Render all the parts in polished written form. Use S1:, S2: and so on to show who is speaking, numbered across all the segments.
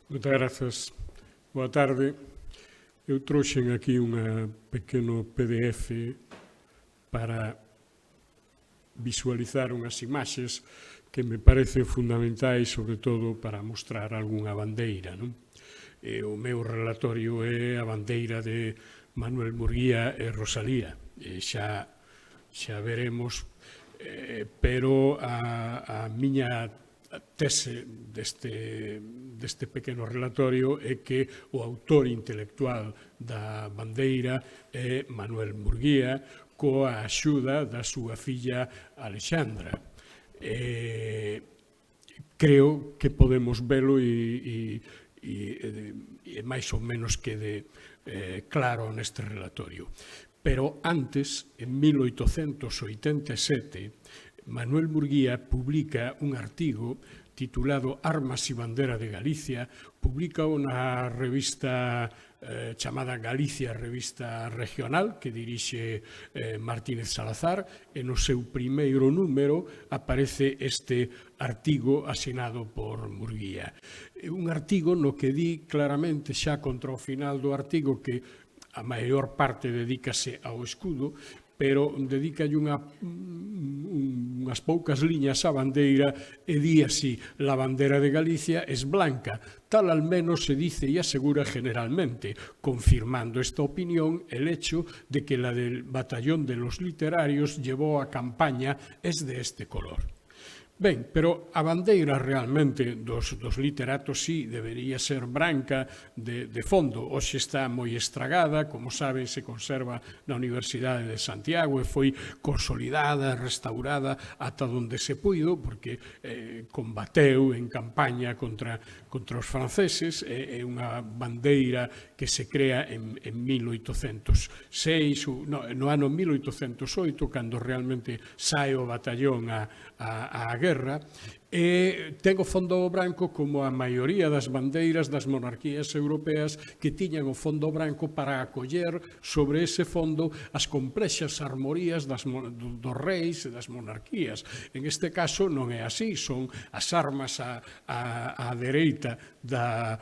S1: Moitas grazas. Boa tarde. Eu trouxen aquí un pequeno PDF para visualizar unhas imaxes que me parecen fundamentais, sobre todo para mostrar algunha bandeira. O meu relatorio é a bandeira de Manuel Murguía e Rosalía. Xa veremos, pero a miña tese deste pequeno relatorio é que o autor intelectual da bandeira é Manuel Murguía, coa axuda da súa filla Alexandra. Creo que podemos velo e máis ou menos quede claro neste relatorio. Pero antes, en 1887, Manuel Murguía publica un artigo titulado Armas e bandera de Galicia, publica unha revista chamada Galicia, revista regional, que dirixe Martínez Salazar, e no seu primeiro número aparece este artigo asinado por Murguía. Un artigo no que di claramente xa contra o final do artigo que a maior parte dedícase ao escudo, pero dedicalle unhas poucas liñas á bandeira e di así: la bandera de Galicia es blanca, tal al menos se dice y asegura generalmente, confirmando esta opinión el hecho de que la del batallón de los literarios llevó a campaña es de este color. Ben, pero a bandeira realmente dos literatos sí debería ser branca de fondo. Hoxe está moi estragada, como saben, se conserva na Universidade de Santiago e foi consolidada, restaurada ata onde se puido, porque combateu en campaña contra os franceses. É unha bandeira que se crea en 1806, no ano 1808, cando realmente sae o batallón a guerra, e ten o fondo branco como a maioría das bandeiras das monarquías europeas, que tiñan o fondo branco para acoller sobre ese fondo as complexas armorías dos reis e das monarquías. En este caso non é así, son as armas á dereita da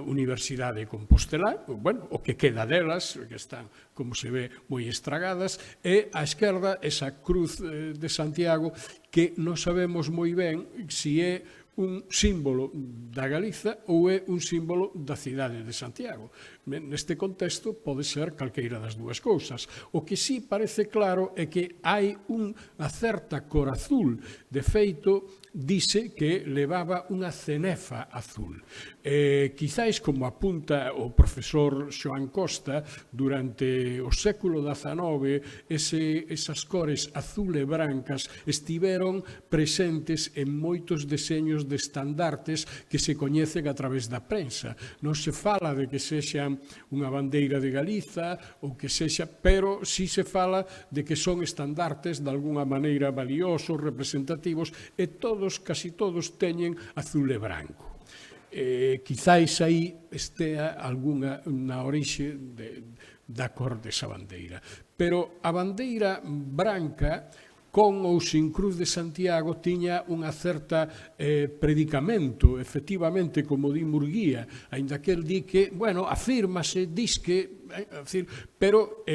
S1: Universidade de Compostela, o que queda delas, que están, como se ve, moi estragadas, e á esquerda esa cruz de Santiago, que non sabemos moi ben se é un símbolo da Galiza ou é un símbolo da cidade de Santiago. Neste contexto pode ser calqueira das dúas cousas. O que sí parece claro é que hai unha certa cor azul. De feito, dice que levaba unha cenefa azul. Quizáis, como apunta o profesor Xoán Costa, durante o século XIX esas cores azul e brancas estiveron presentes en moitos deseños de estandartes que se coñecen a través da prensa. Non se fala de que sexan unha bandeira de Galiza ou que sexa, pero sí se fala de que son estandartes de alguna maneira valiosos, representativos, e casi todos teñen azul e branco. Quizáis aí estea algunha na orixe da cor desa bandeira. Pero a bandeira branca, con ou sin Cruz de Santiago, tiña unha certa predicamento, efectivamente, como di Murguía, aínda que el di que, afírmase, dis que, pero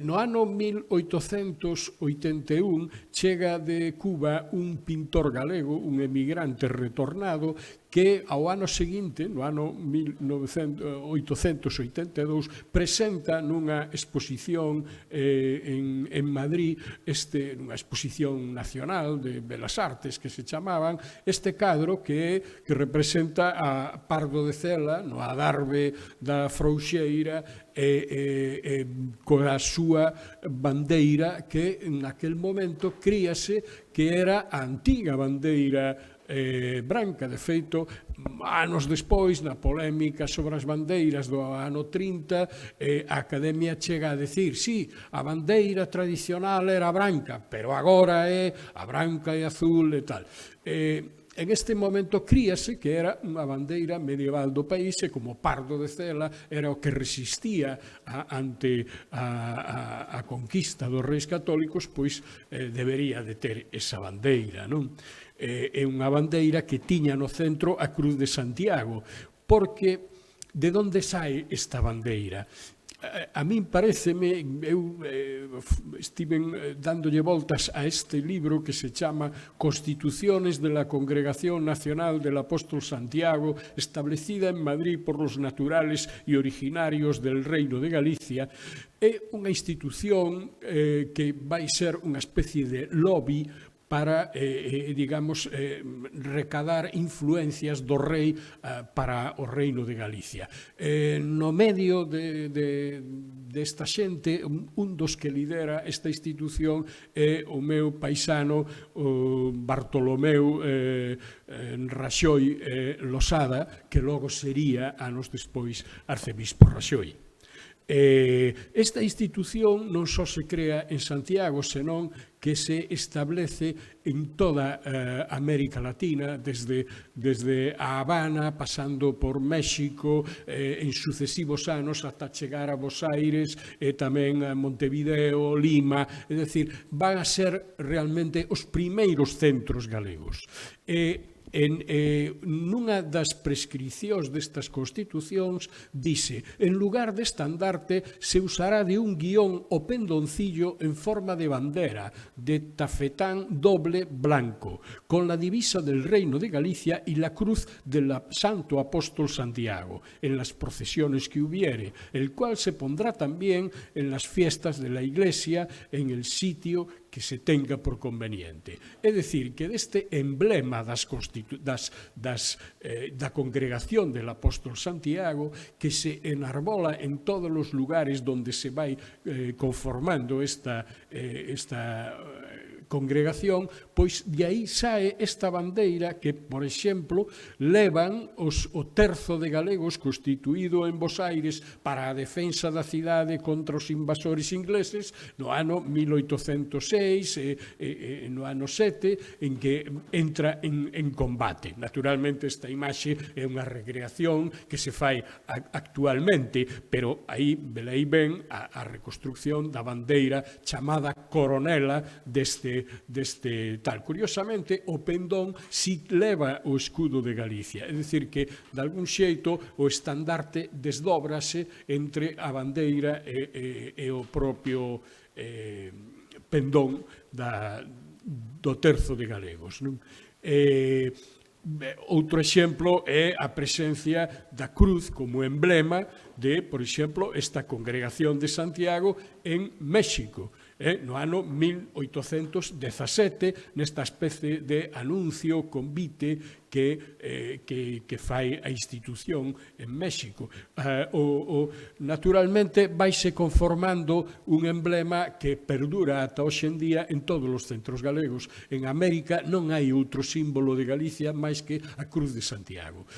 S1: no ano 1881 chega de Cuba un pintor galego, un emigrante retornado, que ao ano seguinte, no ano 1882, presenta nunha exposición en Madrid, nunha exposición nacional de Belas Artes que se chamaban, este cadro que representa a Pardo de Cela no adarve da Frouxeira coa súa bandeira, que naquel momento críase que era a antiga bandeira branca. De feito, anos despois, na polémica sobre as bandeiras do ano 30, a Academia chega a decir: sí, a bandeira tradicional era branca, pero agora é a branca e azul e tal. En este momento críase que era unha bandeira medieval do país, e como Pardo de Cela era o que resistía ante a conquista dos reis católicos, pois debería de ter esa bandeira, non? É unha bandeira que tiña no centro a Cruz de Santiago, porque de onde sae esta bandeira? A min pareceme, eu estiven dándolle voltas a este libro que se chama Constituciones de la Congregación Nacional del Apóstol Santiago, establecida en Madrid por los naturales y originarios del Reino de Galicia. É unha institución que vai ser unha especie de lobby para, digamos, recadar influencias do rei para o Reino de Galicia. No medio desta xente, un dos que lidera esta institución é o meu paisano Bartolomeu Raxoi Losada, que logo sería, anos despois, arcebispo Raxoi. Esta institución non só se crea en Santiago, senón que se establece en toda América Latina, desde a Habana, pasando por México, en sucesivos anos, ata chegar a Buenos Aires, e tamén a Montevideo, Lima, é dicir, van a ser realmente os primeiros centros galegos. Nunha das prescricións destas constitucións dice: en lugar de estandarte se usará de un guión o pendoncillo en forma de bandera de tafetán doble blanco, con la divisa del Reino de Galicia y la cruz del Santo Apóstol Santiago en las procesiones que hubiere, el cual se pondrá también en las fiestas de la Iglesia en el sitio que se tenga por conveniente. É dicir, que deste emblema da congregación del Apóstol Santiago, que se enarbola en todos os lugares donde se vai conformando esta congregación, pois de aí sae esta bandeira que, por exemplo, levan o terzo de galegos constituído en Buenos Aires para a defensa da cidade contra os invasores ingleses no ano 1806 e no ano 7, en que entra en combate. Naturalmente, esta imaxe é unha recreación que se fai actualmente, pero aí velaí ben a reconstrucción da bandeira chamada coronela deste tal. Curiosamente, o pendón si leva o escudo de Galicia, é dicir que, de algún xeito, o estandarte desdóbrase entre a bandeira e o propio pendón do terzo de galegos. Outro exemplo é a presencia da cruz como emblema de, por exemplo, esta congregación de Santiago en México, no ano 1817, nesta especie de anuncio, convite que fai a institución en México. Naturalmente, vaise conformando un emblema que perdura ata hoxe en día en todos os centros galegos. En América non hai outro símbolo de Galicia máis que a Cruz de Santiago.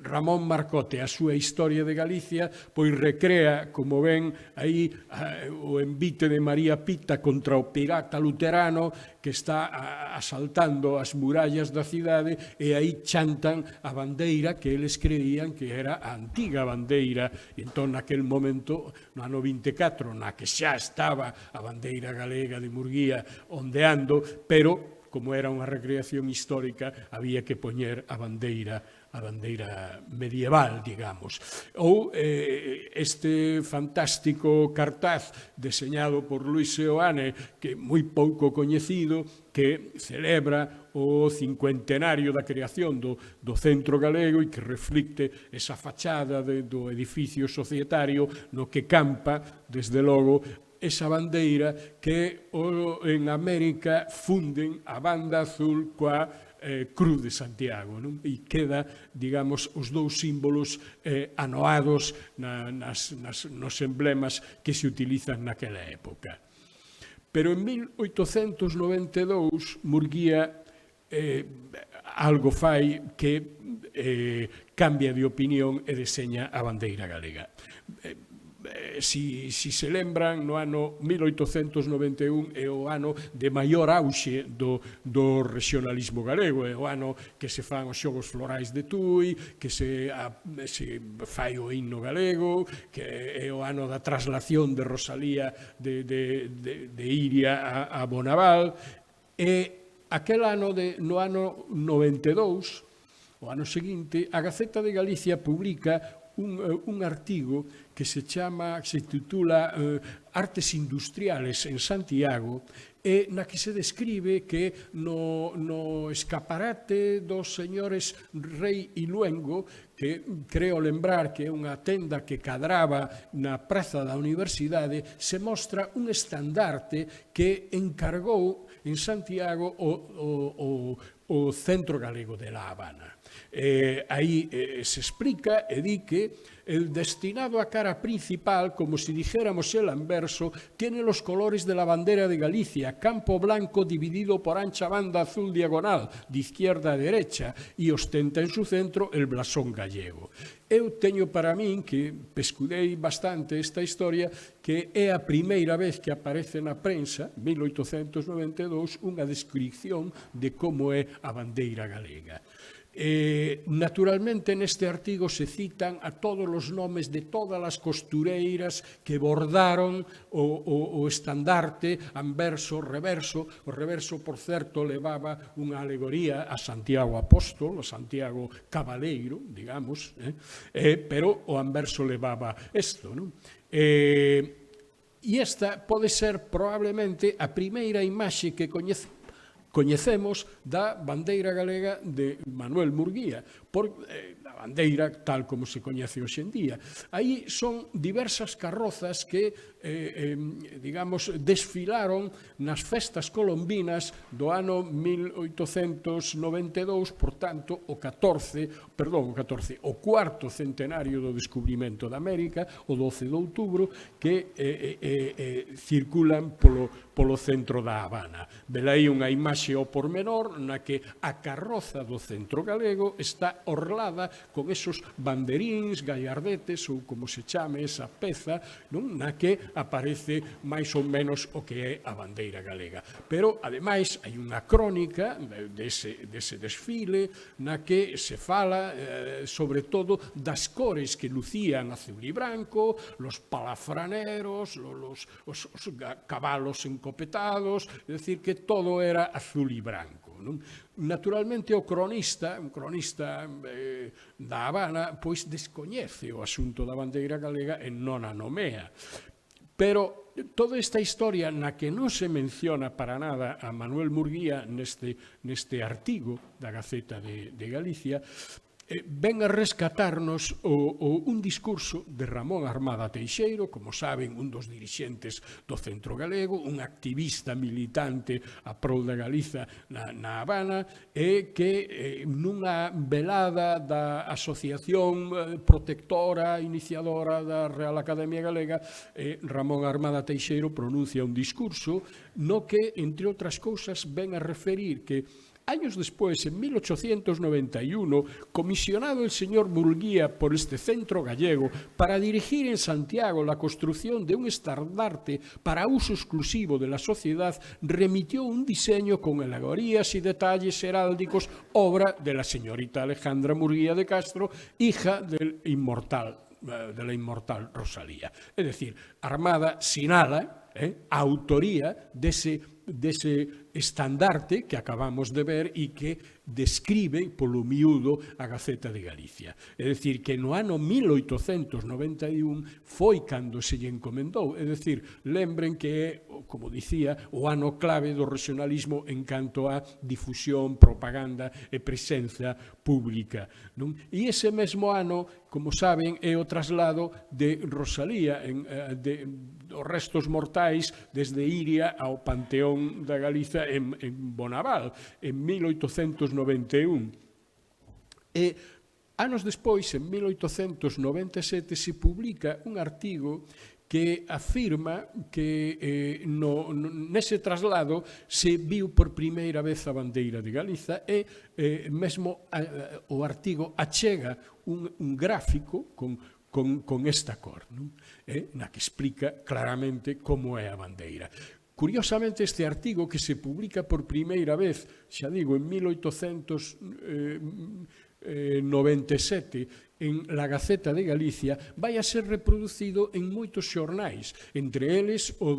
S1: Ramón Marcote, a súa historia de Galicia, pois recrea, como ven aí, o envite de María Pita contra o pirata luterano que está asaltando as murallas da cidade, e aí chantan a bandeira que eles creían que era a antiga bandeira. E entón, naquel momento, no ano 24, na que xa estaba a bandeira galega de Murguía ondeando, pero, como era unha recreación histórica, había que poñer a bandeira medieval, digamos. Ou este fantástico cartaz deseñado por Luis Seoane, que é moi pouco coñecido, que celebra o cincuentenario da creación do Centro Galego e que reflicte esa fachada do edificio societario no que campa, desde logo, esa bandeira que en América funden a banda azul coa Cruz de Santiago, non? E queda, digamos, os dous símbolos anoados nos emblemas que se utilizan naquela época. Pero en 1892, Murguía algo fai que cambia de opinión e deseña a bandeira galega. Si se lembran, no ano 1891 é o ano de maior auxe do regionalismo galego, é o ano que se fan os xogos florais de Tui, que se fai o himno galego, que é o ano da traslación de Rosalía de Iria a Bonaval, e no ano 92, o ano seguinte, a Gaceta de Galicia publica un artigo que se titula Artes Industriales en Santiago, e na que se describe que no escaparate dos señores Rei e Luengo, que creo lembrar que é unha tenda que cadraba na praza da Universidade, se mostra un estandarte que encargou en Santiago o Centro Galego de La Habana. Aí se explica e di que el destinado a cara principal, como si dijéramos el anverso, tiene los colores de la bandera de Galicia, campo blanco dividido por ancha banda azul diagonal, de izquierda a derecha, e ostenta en su centro el blasón gallego. Eu teño para min, que pescudei bastante esta historia, que é a primeira vez que aparece na prensa, 1892, unha descripción de como é a bandeira galega. Naturalmente neste artigo se citan a todos os nomes de todas as costureiras que bordaron o estandarte anverso, reverso. O reverso, por certo, levaba unha alegoría a Santiago Apóstol, a Santiago Cabaleiro, digamos, pero o anverso levaba isto, non? E esta pode ser probablemente a primeira imaxe que coñecemos da bandeira galega de Manuel Murguía, a bandeira tal como se coñece hoxe en día. Aí son diversas carrozas que, digamos, desfilaron nas festas colombinas do ano 1892, por tanto, o cuarto centenario do descubrimento da América, o 12 de outubro, que circulan polo centro da Habana. Velaí unha imaxe ao pormenor na que a carroza do centro galego está orlada con esos banderíns, gallardetes ou como se chame esa peza, non? Na que aparece máis ou menos o que é a bandeira galega. Pero, ademais, hai unha crónica dese desfile na que se fala, sobre todo, das cores que lucían azul e branco, los palafraneros, os cabalos encopetados, é dicir, que todo era azul e branco. Naturalmente, un cronista da Habana, pois descoñece o asunto da bandeira galega e non a nomea. Pero toda esta historia na que non se menciona para nada a Manuel Murguía neste artigo da Gaceta de Galicia, ven a rescatarnos un discurso de Ramón Armada Teixeiro, como saben, un dos dirixentes do Centro Galego, un activista militante a prol da Galiza na Habana, e que nunha velada da Asociación Protectora, iniciadora da Real Academia Galega, Ramón Armada Teixeiro pronuncia un discurso no que, entre outras cousas, ven a referir que años después, en 1891, comisionado el señor Murguía por este centro gallego para dirigir en Santiago la construcción de un estandarte para uso exclusivo de la sociedad, remitió un diseño con alegorías y detalles heráldicos, obra de la señorita Alejandra Murguía de Castro, hija de la inmortal Rosalía. Es decir, Armada sinala a autoría dese estandarte que acabamos de ver e que describe polo miúdo a Gaceta de Galicia. É dicir, que no ano 1891 foi cando se lle encomendou. É dicir, lembren que é, como dicía, o ano clave do regionalismo en canto a difusión, propaganda e presenza pública. E ese mesmo ano, como saben, é o traslado de Rosalía, os restos mortais desde Iria ao Panteón da Galiza en Bonaval, en 1891. E anos despois, en 1897, se publica un artigo que afirma que nese traslado se viu por primeira vez a bandeira de Galiza e mesmo o artigo achega un gráfico con esta cor, na que explica claramente como é a bandeira. Curiosamente, este artigo que se publica por primeira vez, xa digo, en 1897, 97 en La Gaceta de Galicia vai a ser reproducido en moitos xornais, entre eles o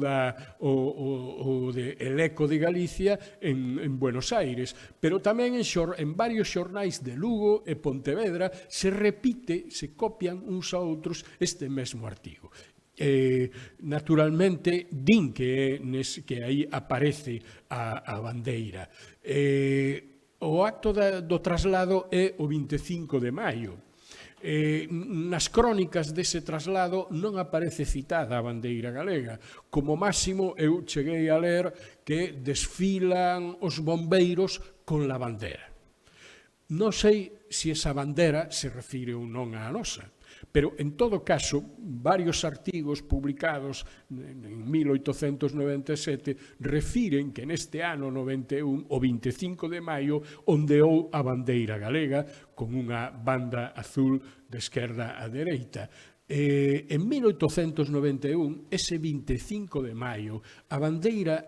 S1: de El Eco de Galicia en Buenos Aires, pero tamén en varios xornais de Lugo e Pontevedra se repite, se copian uns a outros este mesmo artigo. Naturalmente din que aí aparece a bandeira. O acto do traslado é o 25 de maio. Nas crónicas dese traslado non aparece citada a bandeira galega. Como máximo eu cheguei a ler que desfilan os bombeiros con la bandera. Non sei se esa bandera se refire ou non á nosa, pero en todo caso, varios artigos publicados en 1897 refiren que neste ano 91, o 25 de maio, ondeou a bandeira galega con unha banda azul de esquerda a dereita. En 1891, ese 25 de maio, a bandeira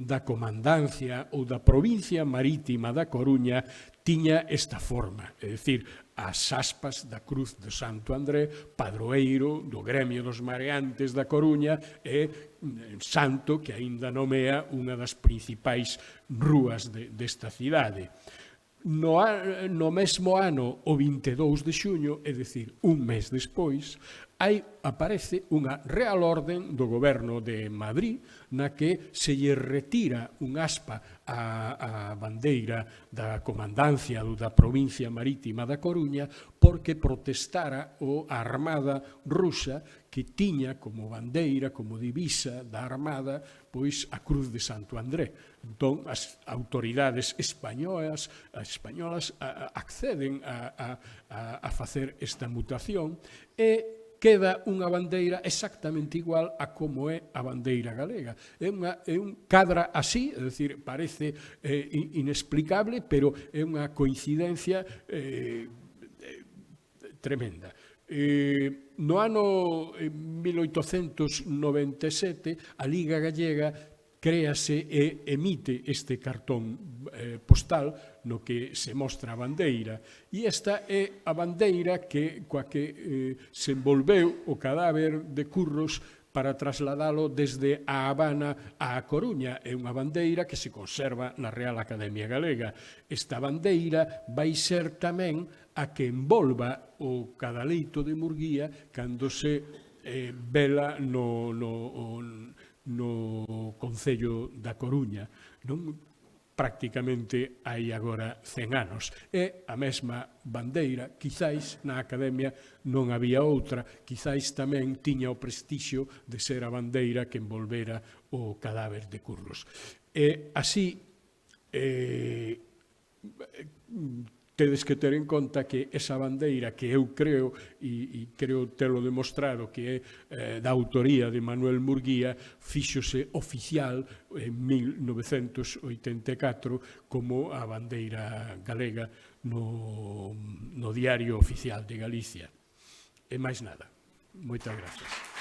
S1: da comandancia ou da provincia marítima da Coruña tiña esta forma, é dicir, as aspas da Cruz de Santo André, padroeiro do gremio dos mareantes da Coruña e santo que aínda nomea unha das principais rúas desta cidade. No mesmo ano, o 22 de xuño, é dicir, un mes despois, aparece unha real orden do goberno de Madrid na que se lle retira un aspa á bandeira da comandancia ou da provincia marítima da Coruña porque protestara a Armada rusa que tiña como bandeira, como divisa da Armada, pois a Cruz de Santo André. Entón, as autoridades españolas acceden a facer esta mutación e queda unha bandeira exactamente igual a como é a bandeira galega. Cadra así, é dicir, parece inexplicable, pero é unha coincidencia tremenda. No ano 1897, a Liga Gallega créase e emite este cartón postal no que se mostra a bandeira. E esta é a bandeira coa que se envolveu o cadáver de Curros para trasladalo desde a Habana á Coruña. É unha bandeira que se conserva na Real Academia Galega. Esta bandeira vai ser tamén a que envolva o cadaleito de Murguía cando se vela no Concello da Coruña. Prácticamente hai agora 100 anos. É a mesma bandeira, quizáis na Academia non había outra, quizáis tamén tiña o prestixio de ser a bandeira que envolvera o cadáver de Curros. E así, tedes que ter en conta que esa bandeira que eu creo, e creo telo demostrado que é da autoría de Manuel Murguía, fíxose oficial en 1984 como a bandeira galega no Diario Oficial de Galicia. E máis nada. Moitas grazas.